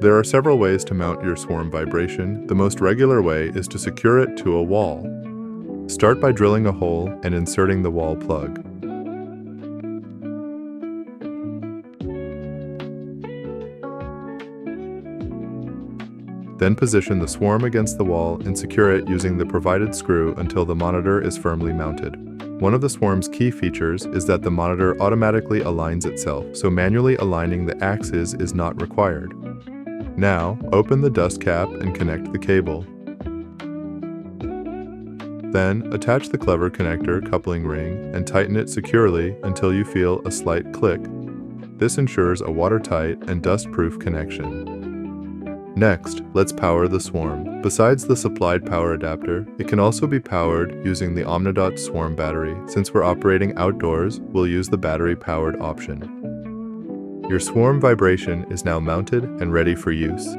There are several ways to mount your SWARM Vibration. The most regular way is to secure it to a wall. Start by drilling a hole and inserting the wall plug. Then position the SWARM against the wall and secure it using the provided screw until the monitor is firmly mounted. One of the SWARM's key features is that the monitor automatically aligns itself, so manually aligning the axes is not required. Now, open the dust cap and connect the cable. Then, attach the clever connector coupling ring and tighten it securely until you feel a slight click. This ensures a watertight and dust-proof connection. Next, let's power the SWARM. Besides the supplied power adapter, it can also be powered using the Omnidots SWARM battery. Since we're operating outdoors, we'll use the battery-powered option. Your SWARM Vibration is now mounted and ready for use.